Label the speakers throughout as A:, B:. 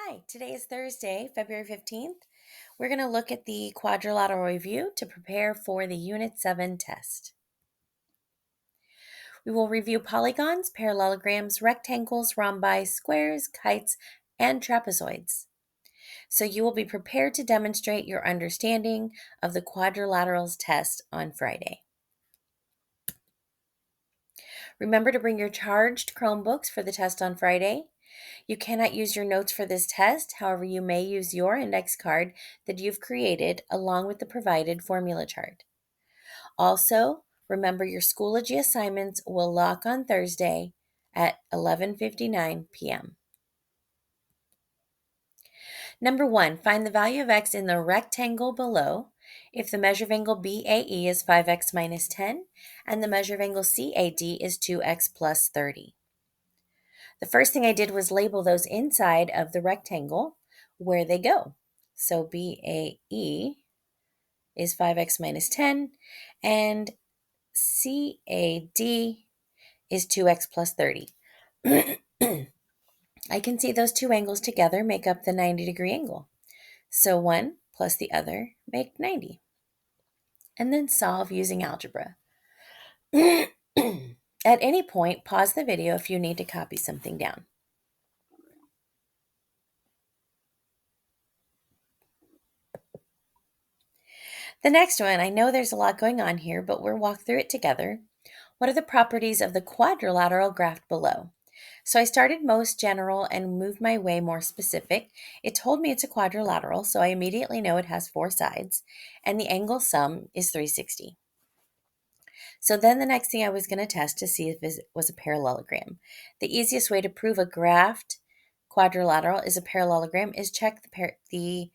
A: Hi, today is Thursday, February 15th. We're going to look at the quadrilateral review to prepare for the Unit 7 test. We will review polygons, parallelograms, rectangles, rhombi, squares, kites, and trapezoids. So you will be prepared to demonstrate your understanding of the quadrilaterals test on Friday. Remember to bring your charged Chromebooks for the test on Friday. You cannot use your notes for this test, however, you may use your index card that you've created along with the provided formula chart. Also, remember your Schoology assignments will lock on Thursday at 11:59 p.m. Number 1, find the value of x in the rectangle below if the measure of angle BAE is 5x minus 10 and the measure of angle CAD is 2x plus 30. The first thing I did was label those inside of the rectangle where they go. So BAE is 5x minus 10, and CAD is 2x plus 30. I can see those two angles together make up the 90-degree angle. So one plus the other make 90. And then solve using algebra. At any point, pause the video if you need to copy something down. The next one, I know there's a lot going on here, but we'll walk through it together. What are the properties of the quadrilateral graphed below? So I started most general and moved my way more specific. It told me it's a quadrilateral, so I immediately know it has 4 sides, and the angle sum is 360. So then the next thing I was going to test to see if it was a parallelogram. The easiest way to prove a graphed quadrilateral is a parallelogram is check the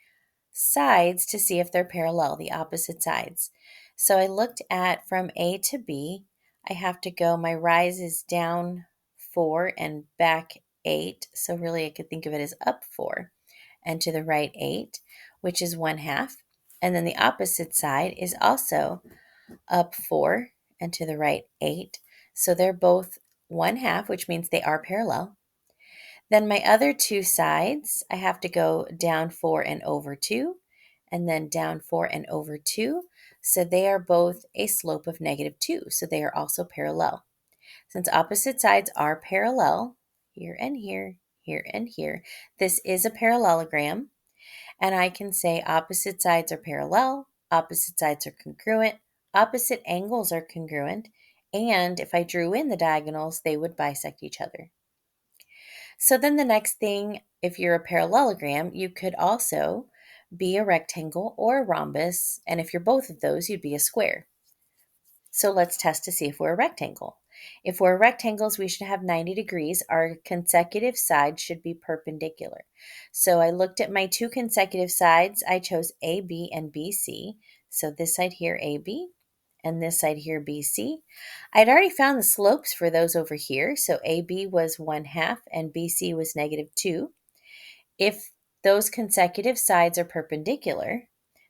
A: sides to see if they're parallel, the opposite sides. So I looked at from A to B. I have to go, my rise is down 4 and back 8. So really I could think of it as up 4 and to the right 8, which is 1/2. And then the opposite side is also up 4 and to the right 8. So they're both 1/2, which means they are parallel. Then my other two sides, I have to go down 4 and over 2, and then down 4 and over 2. So they are both a slope of -2. So they are also parallel. Since opposite sides are parallel, here and here, here and here, this is a parallelogram. And I can say opposite sides are parallel, opposite sides are congruent, opposite angles are congruent, and if I drew in the diagonals, they would bisect each other. So then the next thing, if you're a parallelogram, you could also be a rectangle or a rhombus, and if you're both of those, you'd be a square. So let's test to see if we're a rectangle. If we're rectangles, we should have 90 degrees. Our consecutive sides should be perpendicular. So I looked at my two consecutive sides. I chose AB and BC. So this side here, AB, and this side here, BC. I'd already found the slopes for those over here. So AB was 1/2 and BC was -2. If those consecutive sides are perpendicular,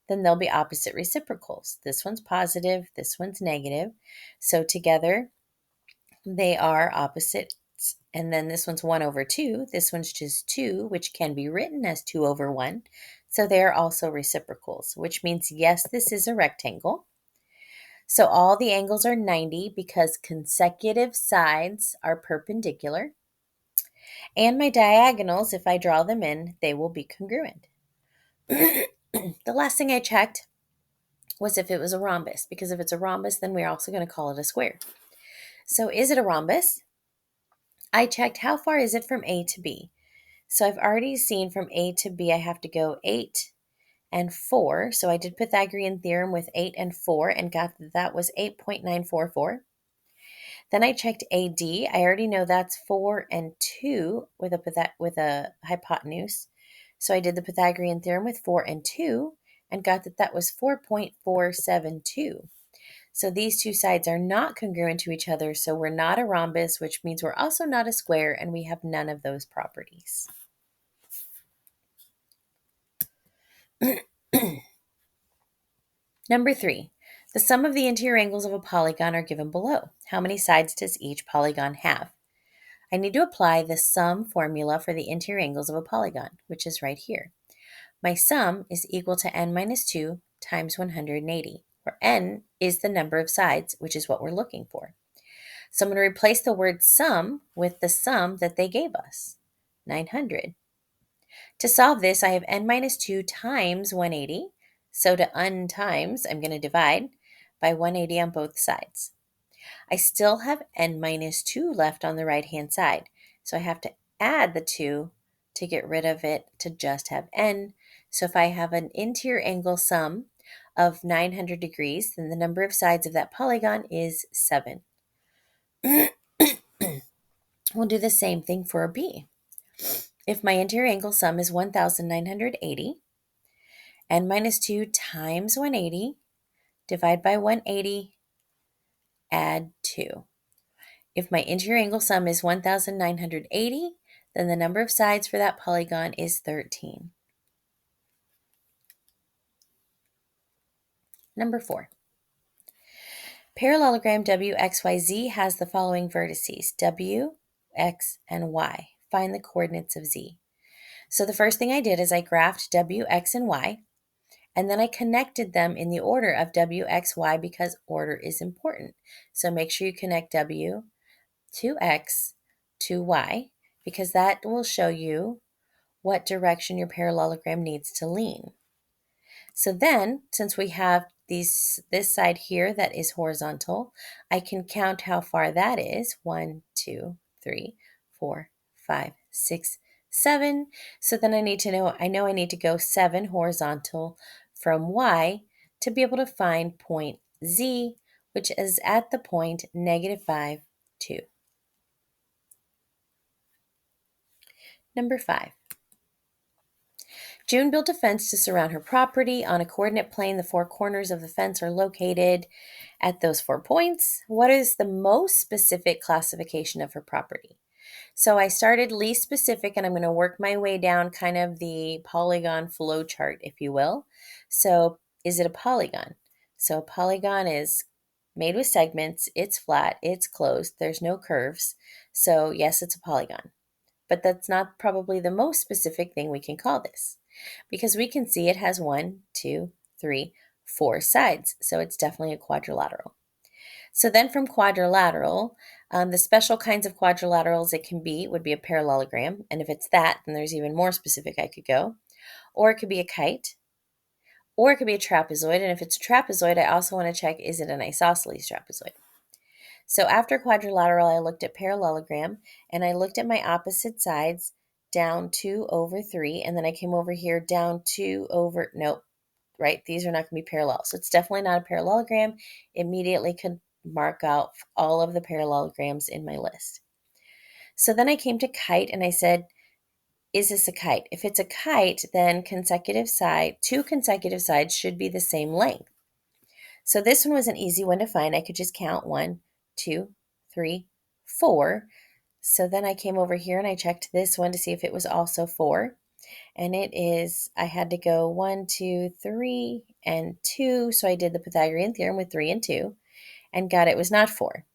A: then they'll be opposite reciprocals. This one's positive, this one's negative. So together they are opposites. And then this one's 1 over 2. This one's just 2, which can be written as 2 over 1. So they are also reciprocals, which means yes, this is a rectangle. So all the angles are 90 because consecutive sides are perpendicular. And my diagonals, if I draw them in, they will be congruent. The last thing I checked was if it was a rhombus, because if it's a rhombus, then we're also going to call it a square. So is it a rhombus? I checked how far is it from A to B. So I've already seen from A to B, I have to go 8 and 4. So I did Pythagorean theorem with 8 and 4 and got that was 8.944. Then I checked AD. I already know that's 4 and 2 with a hypotenuse. So I did the Pythagorean theorem with 4 and 2 and got that was 4.472. So these two sides are not congruent to each other, so we're not a rhombus, which means we're also not a square, and we have none of those properties. Number 3, the sum of the interior angles of a polygon are given below. How many sides does each polygon have? I need to apply the sum formula for the interior angles of a polygon, which is right here. My sum is equal to n minus 2 times 180, where n is the number of sides, which is what we're looking for. So I'm going to replace the word sum with the sum that they gave us, 900. To solve this, I have n minus 2 times 180. So to untimes, I'm going to divide by 180 on both sides. I still have n minus 2 left on the right-hand side. So I have to add the 2 to get rid of it to just have n. So if I have an interior angle sum of 900 degrees, then the number of sides of that polygon is 7. We'll do the same thing for a B. If my interior angle sum is 1,980, n minus 2 times 180, divide by 180, add 2. If my interior angle sum is 1,980, then the number of sides for that polygon is 13. Number 4. Parallelogram WXYZ has the following vertices, W, X, and Y. Find the coordinates of Z. So the first thing I did is I graphed W, X, and Y, and then I connected them in the order of W, X, Y because order is important. So make sure you connect W to X to Y because that will show you what direction your parallelogram needs to lean. So then, since we have this side here that is horizontal, I can count how far that is. 1, 2, 3, 4, 5, 6, 7. So then I know I need to go 7 horizontal from Y to be able to find point Z, which is at the point -5, 2. Number 5. June built a fence to surround her property. On a coordinate plane, the 4 corners of the fence are located at those 4 points. What is the most specific classification of her property? So I started least specific, and I'm going to work my way down kind of the polygon flow chart, if you will. So is it a polygon? So a polygon is made with segments. It's flat. It's closed. There's no curves. So yes, it's a polygon. But that's not probably the most specific thing we can call this because we can see it has 1, 2, 3, 4 sides. So it's definitely a quadrilateral. So then from quadrilateral, the special kinds of quadrilaterals it can be would be a parallelogram. And if it's that, then there's even more specific I could go. Or it could be a kite. Or it could be a trapezoid. And if it's a trapezoid, I also want to check, is it an isosceles trapezoid? So after quadrilateral, I looked at parallelogram, and I looked at my opposite sides down 2 over 3, and then I came over here down 2 over, nope, right? These are not going to be parallel. So it's definitely not a parallelogram. Immediately could mark out all of the parallelograms in my list. So then I came to kite, and I said, is this a kite? If it's a kite, then two consecutive sides should be the same length. So this one was an easy one to find. I could just count 1, 2, 3, 4. So then I came over here and I checked this one to see if it was also 4. And it is, I had to go 1, 2, 3, and 2. So I did the Pythagorean theorem with 3 and 2 and got it was not 4.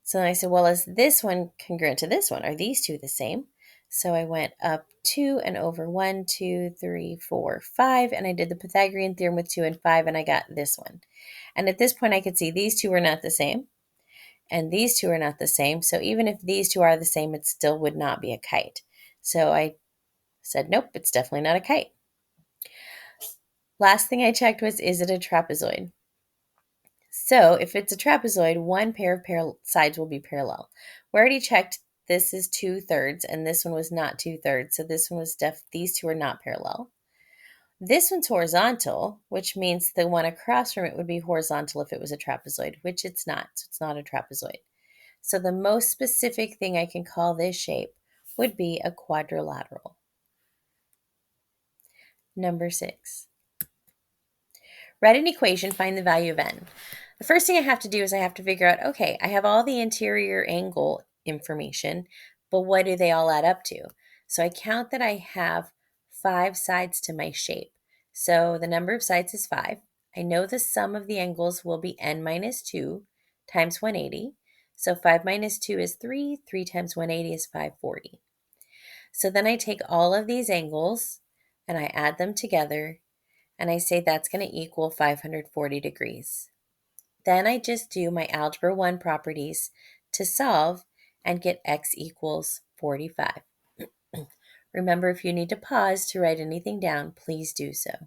A: So then I said, well, is this one congruent to this one? Are these two the same? So I went up 2 and over 1, 2, 3, 4, 5, and I did the Pythagorean theorem with 2 and 5, and I got this one. And at this point, I could see these two are not the same, and these two are not the same. So even if these two are the same, it still would not be a kite. So I said, nope, it's definitely not a kite. Last thing I checked was, is it a trapezoid? So if it's a trapezoid, one pair of sides will be parallel. We already checked this is 2/3, and this one was not 2/3. So this one was these two are not parallel. This one's horizontal, which means the one across from it would be horizontal if it was a trapezoid, which it's not. So it's not a trapezoid. So the most specific thing I can call this shape would be a quadrilateral. Number 6. Write an equation, find the value of n. The first thing I have to do is I have to figure out, okay, I have all the interior angle information, but what do they all add up to? So I count that I have 5 sides to my shape. So the number of sides is 5. I know the sum of the angles will be n minus 2 times 180. So 5 minus 2 is 3. 3 times 180 is 540. So then I take all of these angles and I add them together and I say that's going to equal 540 degrees. Then I just do my Algebra 1 properties to solve and get x equals 45. Remember, if you need to pause to write anything down, please do so.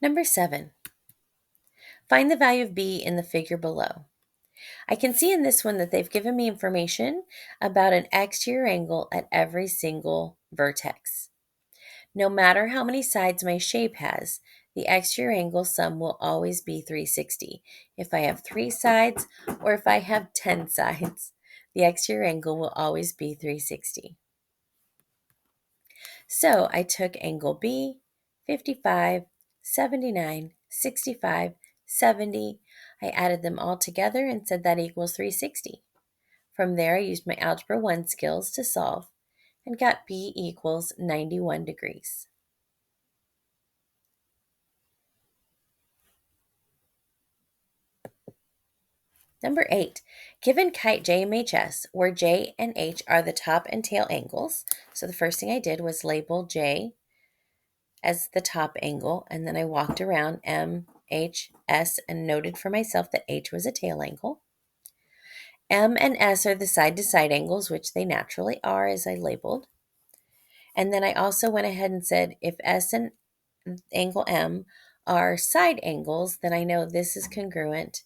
A: Number 7. Find the value of b in the figure below. I can see in this one that they've given me information about an exterior angle at every single vertex. No matter how many sides my shape has, the exterior angle sum will always be 360. If I have 3 sides or if I have 10 sides, the exterior angle will always be 360. So I took angle B, 55, 79, 65, 70. I added them all together and said that equals 360. From there, I used my Algebra 1 skills to solve and got B equals 91 degrees. Number 8, given kite JMHS, where J and H are the top and tail angles. So the first thing I did was label J as the top angle, and then I walked around M, H, S, and noted for myself that H was a tail angle. M and S are the side-to-side angles, which they naturally are as I labeled. And then I also went ahead and said if S and angle M are side angles, then I know this is congruent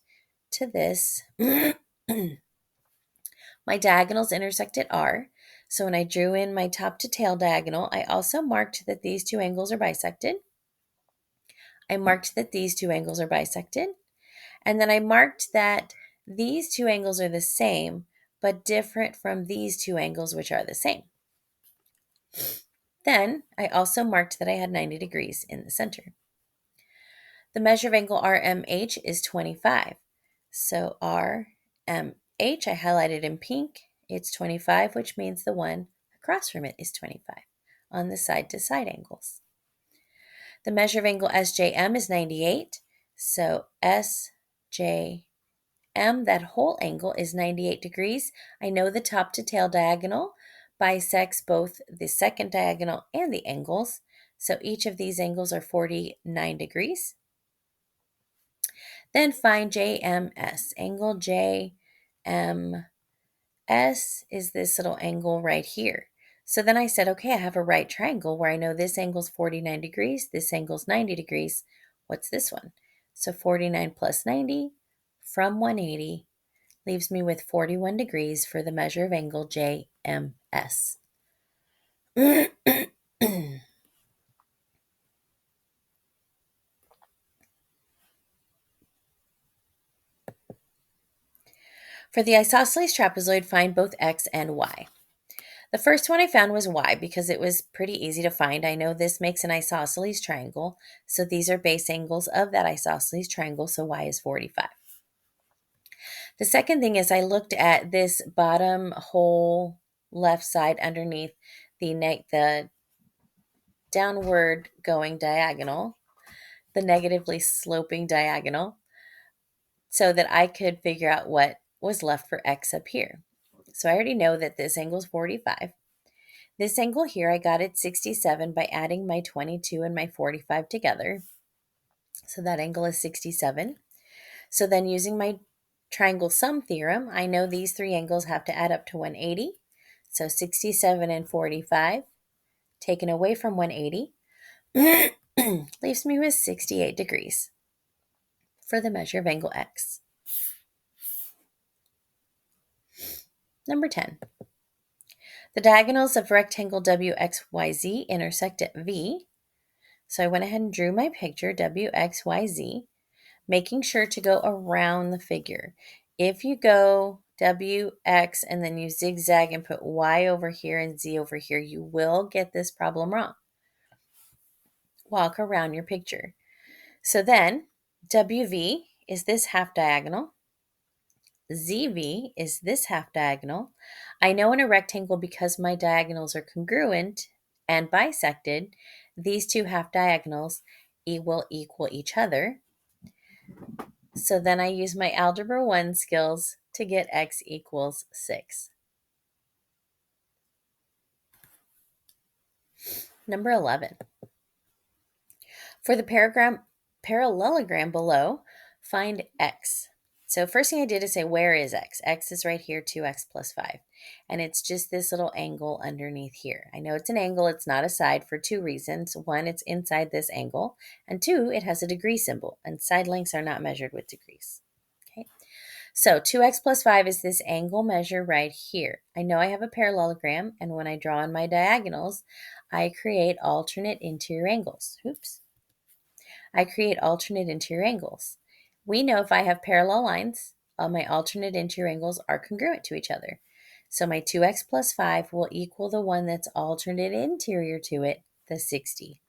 A: to this. My diagonals intersect at R. So when I drew in my top to tail diagonal, I also marked that these two angles are bisected. I marked that these two angles are bisected. And then I marked that these two angles are the same, but different from these two angles, which are the same. Then I also marked that I had 90 degrees in the center. The measure of angle RMH is 25. So RMH, I highlighted in pink, it's 25, which means the one across from it is 25 on the side-to-side angles. The measure of angle SJM is 98. So SJM, that whole angle is 98 degrees. I know the top to tail diagonal bisects both the second diagonal and the angles. So each of these angles are 49 degrees. Then find JMS. Angle JMS is this little angle right here. So then I said, okay, I have a right triangle where I know this angle's 49 degrees, this angle's 90 degrees. What's this one? So 49 plus 90 from 180 leaves me with 41 degrees for the measure of angle JMS. For the isosceles trapezoid, find both x and y. The first one I found was y because it was pretty easy to find. I know this makes an isosceles triangle, so these are base angles of that isosceles triangle, so y is 45. The second thing is I looked at this bottom whole left side underneath the downward going diagonal, the negatively sloping diagonal, so that I could figure out what was left for x up here. So I already know that this angle is 45. This angle here, I got at 67 by adding my 22 and my 45 together. So that angle is 67. So then using my triangle sum theorem, I know these three angles have to add up to 180. So 67 and 45 taken away from 180 leaves me with 68 degrees for the measure of angle x. Number 10. The diagonals of rectangle WXYZ intersect at V. So I went ahead and drew my picture WXYZ, making sure to go around the figure. If you go WX and then you zigzag and put Y over here and Z over here, you will get this problem wrong. Walk around your picture. So then WV is this half diagonal. ZV is this half diagonal. I know in a rectangle, because my diagonals are congruent and bisected, these two half diagonals will equal each other. So then I use my Algebra 1 skills to get x equals 6. Number 11. For the parallelogram below, find x. So first thing I did is say, where is x? X is right here, 2x plus 5. And it's just this little angle underneath here. I know it's an angle, it's not a side for two reasons. One, it's inside this angle. And two, it has a degree symbol. And side lengths are not measured with degrees. Okay. So 2x plus 5 is this angle measure right here. I know I have a parallelogram, and when I draw on my diagonals, I create alternate interior angles. Oops. I create alternate interior angles. We know if I have parallel lines, all my alternate interior angles are congruent to each other. So my 2x plus 5 will equal the one that's alternate interior to it, the 60.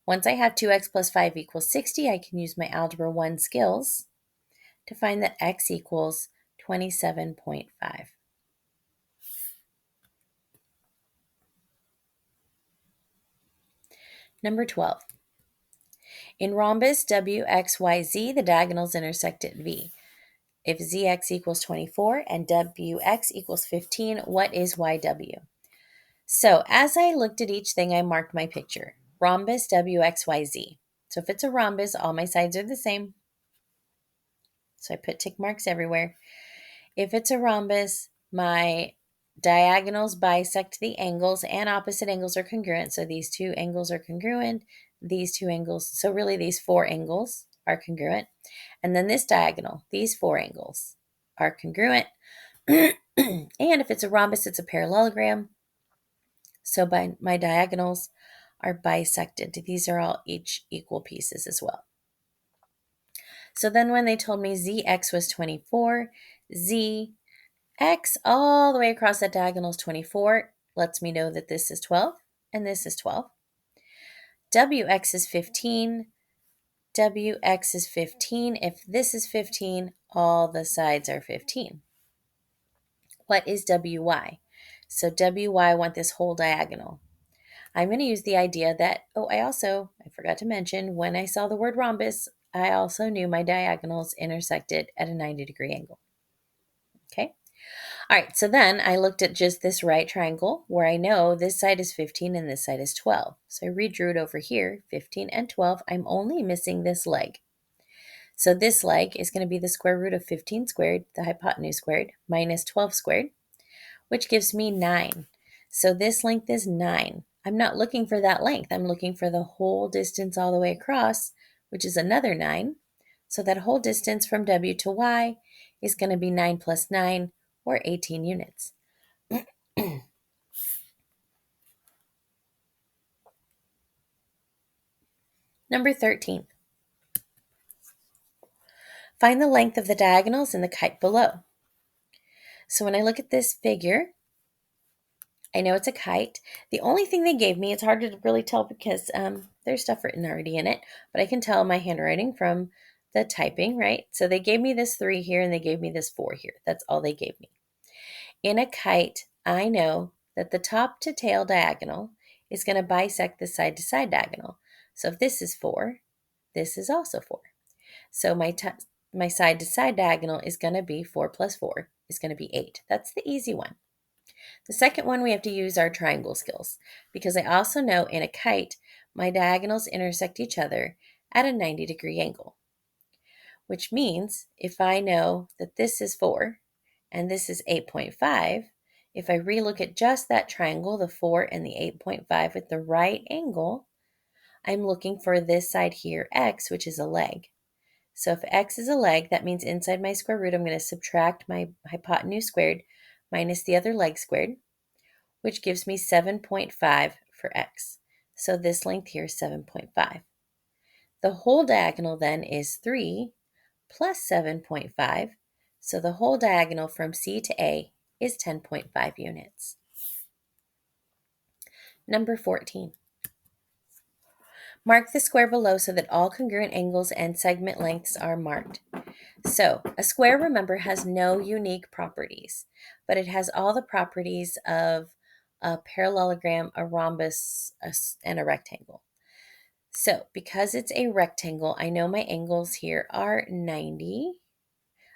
A: Once I have 2x plus 5 equals 60, I can use my Algebra 1 skills to find that x equals 27.5. Number 12. In rhombus WXYZ, the diagonals intersect at V. If ZX equals 24 and WX equals 15, what is YW? So as I looked at each thing, I marked my picture. Rhombus WXYZ. So if it's a rhombus, all my sides are the same. So I put tick marks everywhere. If it's a rhombus, my diagonals bisect the angles and opposite angles are congruent. So these two angles are congruent. These two angles, so really these four angles are congruent. And then this diagonal, these four angles are congruent. And if it's a rhombus, it's a parallelogram. So my diagonals are bisected. These are all each equal pieces as well. So then when they told me ZX was 24, ZX all the way across that diagonal is 24, lets me know that this is 12 and this is 12. WX is 15, WX is 15. If this is 15, all the sides are 15. What is WY? So WY, I want this whole diagonal. I'm going to use the idea that, I forgot to mention, when I saw the word rhombus, I also knew my diagonals intersected at a 90-degree angle. Okay. All right, so then I looked at just this right triangle where I know this side is 15 and this side is 12. So I redrew it over here, 15 and 12. I'm only missing this leg. So this leg is going to be the square root of 15 squared, the hypotenuse squared, minus 12 squared, which gives me 9. So this length is 9. I'm not looking for that length. I'm looking for the whole distance all the way across, which is another 9. So that whole distance from W to Y is going to be 9 plus 9, or 18 units. Number 13. Find the length of the diagonals in the kite below. So when I look at this figure, I know it's a kite. The only thing they gave me, it's hard to really tell because there's stuff written already in it, but I can tell my handwriting from the typing, right? So they gave me this 3 here and they gave me this 4 here. That's all they gave me. In a kite, I know that the top to tail diagonal is going to bisect the side to side diagonal. So if this is 4, this is also 4. So my side to side diagonal is going to be 4 plus 4 is going to be 8. That's the easy one. The second one, we have to use our triangle skills because I also know in a kite, my diagonals intersect each other at a 90-degree angle, which means if I know that this is 4 and this is 8.5, if I relook at just that triangle, the 4 and the 8.5 with the right angle, I'm looking for this side here, x, which is a leg. So if x is a leg, that means inside my square root, I'm going to subtract my hypotenuse squared minus the other leg squared, which gives me 7.5 for x. So this length here is 7.5. The whole diagonal then is 3 plus 7.5. So the whole diagonal from C to A is 10.5 units. Number 14. Mark the square below so that all congruent angles and segment lengths are marked. So a square, remember, has no unique properties, but it has all the properties of a parallelogram, a rhombus, and a rectangle. So because it's a rectangle, I know my angles here are 90.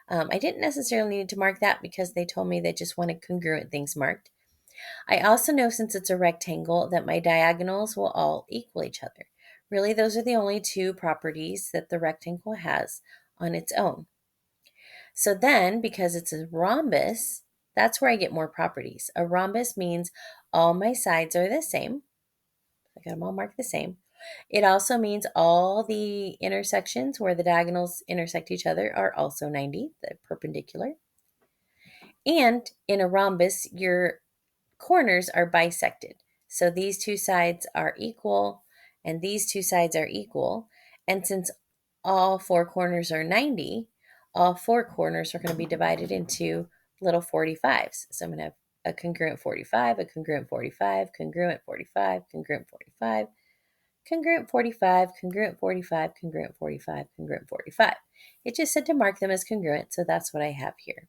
A: I didn't necessarily need to mark that because they told me they just wanted congruent things marked. I also know since it's a rectangle that my diagonals will all equal each other. Really, those are the only two properties that the rectangle has on its own. So then, because it's a rhombus, that's where I get more properties. A rhombus means all my sides are the same. I got them all marked the same. It also means all the intersections where the diagonals intersect each other are also 90, the perpendicular. And in a rhombus, your corners are bisected. So these two sides are equal and these two sides are equal. And since all four corners are 90, all four corners are going to be divided into little 45s. So I'm going to have a congruent 45, a congruent 45, congruent 45, congruent 45, congruent 45, congruent 45, congruent 45, congruent 45. It just said to mark them as congruent, so that's what I have here.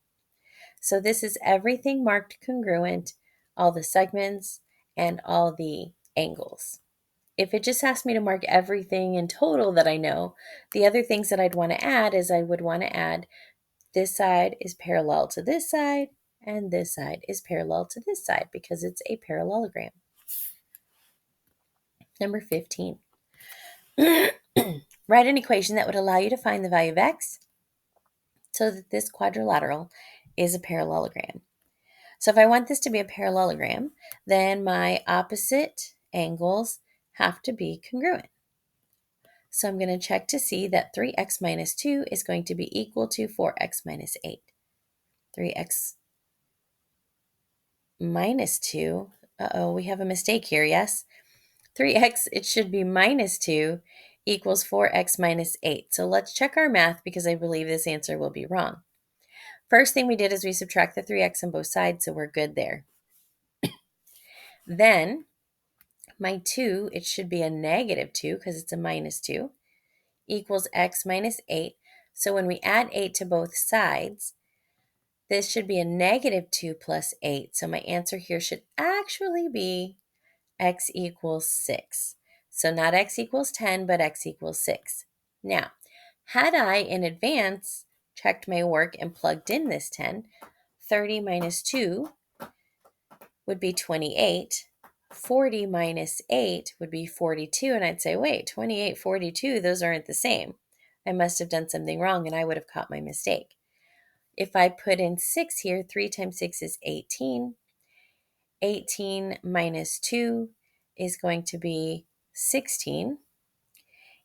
A: So this is everything marked congruent, all the segments, and all the angles. If it just asks me to mark everything in total that I know, the other things that I'd want to add is I would want to add this side is parallel to this side, and this side is parallel to this side because it's a parallelogram. Number 15. Write an equation that would allow you to find the value of x so that this quadrilateral is a parallelogram. So if I want this to be a parallelogram, then my opposite angles have to be congruent. So I'm going to check to see that 3x minus 2 is going to be equal to 4x minus 8. 3x minus 2, we have a mistake here, yes? 3x, it should be minus 2 equals 4x minus 8. So let's check our math because I believe this answer will be wrong. First thing we did is we subtract the 3x on both sides, so we're good there. Then my 2, it should be a negative 2 because it's a minus 2, equals x minus 8. So when we add 8 to both sides, this should be a negative 2 plus 8. So my answer here should actually be x equals 6. So not x equals 10, but x equals 6. Now, had I in advance checked my work and plugged in this 10, 30 minus 2 would be 28. 40 minus 8 would be 42. And I'd say, wait, 28, 42, those aren't the same. I must have done something wrong and I would have caught my mistake. If I put in 6 here, 3 times 6 is 18. 18 minus 2 is going to be 16.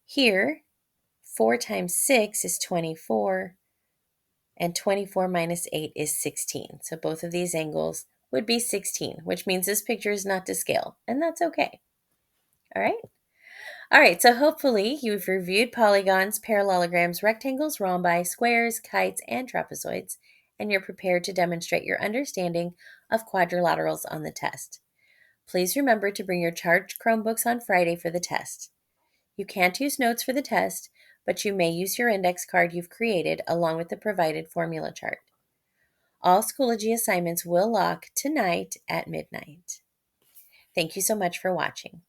A: Here, 4 times 6 is 24. And 24 minus 8 is 16. So both of these angles would be 16, which means this picture is not to scale, and that's okay. All right? All right, so hopefully you've reviewed polygons, parallelograms, rectangles, rhombi, squares, kites, and trapezoids, and you're prepared to demonstrate your understanding of quadrilaterals on the test. Please remember to bring your charged Chromebooks on Friday for the test. You can't use notes for the test, but you may use your index card you've created along with the provided formula chart. All Schoology assignments will lock tonight at midnight. Thank you so much for watching.